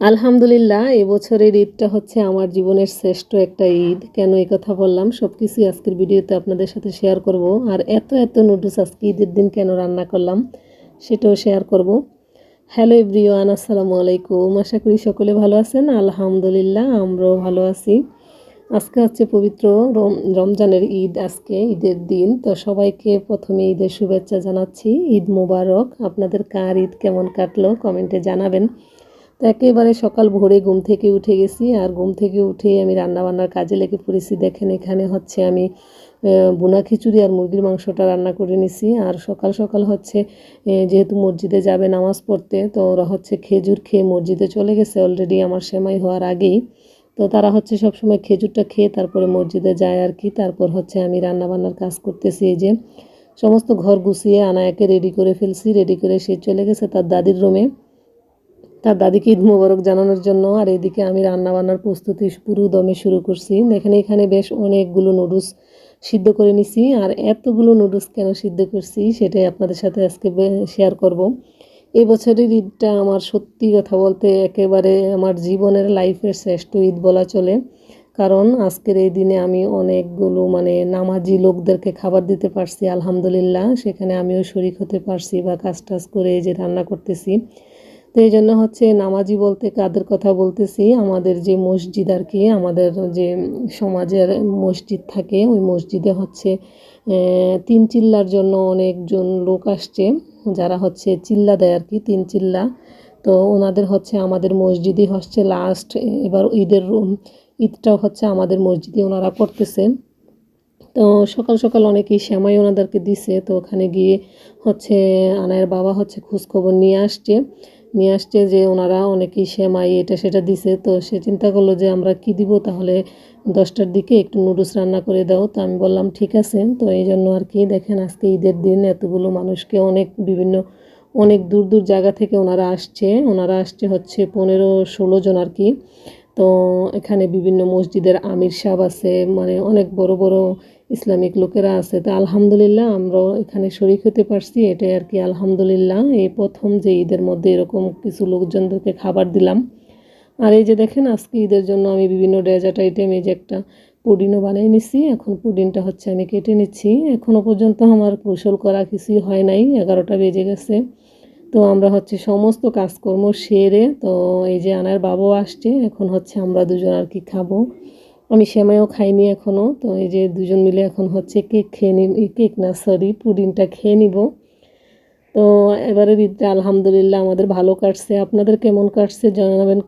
আলহামদুলিল্লাহ, এবছরের ঈদটা হচ্ছে আমার জীবনের শ্রেষ্ঠ একটা ঈদ। কেন এই কথা বললাম, সব কিছুই আজকের ভিডিওতে আপনাদের সাথে শেয়ার করব। আর এত এত নুডলস আজকে ঈদের দিন কেন রান্না করলাম সেটাও শেয়ার করব। হ্যালো এভরিওয়ান, আসসালামু আলাইকুম। আশা করি সকলে ভালো আছেন। আলহামদুলিল্লাহ, আমরাও ভালো আছি। আজকে হচ্ছে পবিত্র রমজানের ঈদ, আজকে ঈদের দিন। তো সবাইকে প্রথমে ঈদের শুভেচ্ছা জানাচ্ছি। ঈদ মোবারক। আপনাদের কার ঈদ কেমন কাটলো কমেন্টে জানাবেন। তো একেবারে সকাল ভোরে ঘুম থেকে উঠে গেছি, আর ঘুম থেকে উঠেই আমি রান্নাবান্নার কাজে লেগে পড়েছি। দেখেন এখানে হচ্ছে আমি ভুনা খিচুড়ি আর মুরগির মাংসটা রান্না করে নিছি। আর সকাল সকাল হচ্ছে যেহেতু মসজিদে যাবে নামাজ পড়তে, তো ওরা হচ্ছে খেজুর খেয়ে মসজিদে চলে গেছে অলরেডি আমার সেমাই হওয়ার আগেই। তো তারা হচ্ছে সবসময় খেজুরটা খেয়ে তারপরে মসজিদে যায় আর কি। তারপর হচ্ছে আমি রান্নাবান্নার কাজ করতেছি। এই যে সমস্ত ঘর গুছিয়ে আনায়াকে রেডি করে ফেলছি। রেডি করে সে চলে গেছে তার দাদির রুমে, তার দাদিকে ঈদ মোবারক জানানোর জন্য। আর এদিকে আমি রান্না বান্নার প্রস্তুতি পুরো দমে শুরু করছি। দেখেন এখানে বেশ অনেকগুলো নুডলস সিদ্ধ করে নিছি। আর এতগুলো নুডলস কেন সিদ্ধ করছি সেটাই আপনাদের সাথে আজকে শেয়ার করব। এই বছরের ঈদটা আমার সত্যি কথা বলতে একেবারে আমার জীবনের লাইফের শ্রেষ্ঠ ঈদ বলা চলে। কারণ আজকের এই দিনে আমি অনেকগুলো নামাজি লোকদেরকে খাবার দিতে পারছি আলহামদুলিল্লাহ। সেখানে আমিও শরিক হতে পারছি বা কাজ টাজ করে এই যে রান্না করতেছি। তো এই জন্য হচ্ছে নামাজি বলতে কাদের কথা বলতেছি, আমাদের যে মসজিদ আর কি, আমাদের যে সমাজের মসজিদ থাকে, ওই মসজিদে হচ্ছে তিন চিল্লার জন্য অনেকজন লোক আসছে, যারা হচ্ছে চিল্লা দেয় আর কি, তিন চিল্লা। তো ওনাদের হচ্ছে আমাদের মসজিদই হচ্ছে লাস্ট এবার ঈদটাও হচ্ছে আমাদের মসজিদে ওনারা করতেছে। তো সকাল সকাল অনেকেই সেমাই ওনাদেরকে দিছে। তো ওখানে গিয়ে হচ্ছে আনায়ের বাবা হচ্ছে খোঁজখবর নিয়ে আসছে যে ওনারা অনেকেই সেমাই এটা সেটা দিছে। তো সে চিন্তা করলো যে আমরা কি দিব, তাহলে 10টার দিকে একটু নুডলস রান্না করে দাও। তো আমি বললাম ঠিক আছে। তো এই জন্য আর কি দেখেন আজকে ঈদের দিন এতগুলো মানুষকে অনেক দূর দূর জায়গা থেকে ওনারা আসছে হচ্ছে 15-16 জন আর কি। তো এখানে বিভিন্ন মসজিদের আমির সাহেব আছে, অনেক বড় বড় ইসলামিক লোকেরা আছে। তো আলহামদুলিল্লাহ আমরাও এখানে শরিক হতে পারছি, এটাই আর কি আলহামদুলিল্লাহ। এই প্রথম যে ঈদের মধ্যে এরকম কিছু লোকজনদেরকে খাবার দিলাম। আর এই যে দেখেন আজকে ঈদের জন্য আমি বিভিন্ন ডেজার্ট আইটেম, এই যে একটা পুডিংও বানিয়ে নিচ্ছি। এখন পুডিংটা হচ্ছে আমি কেটে নিচ্ছি। এখনও পর্যন্ত আমার গোসল করা কিছুই হয় নাই, 11টা বেজে গেছে। তো আমরা হচ্ছে সমস্ত কাজকর্ম সেরে, তো এই যে আনার বাবাও আসছে, এখন হচ্ছে আমরা দুজন আর কি খাবো। আমি সেমাইও খাইনি এখনও। তো এই যে দুজন মিলে এখন হচ্ছে কেক খেয়ে কেক না সরি পুডিংটা খেয়ে নিব। তো এবারের ঈদটা আলহামদুলিল্লাহ আমাদের ভালো কাটছে। আপনাদের কেমন কাটছে জানাবেন।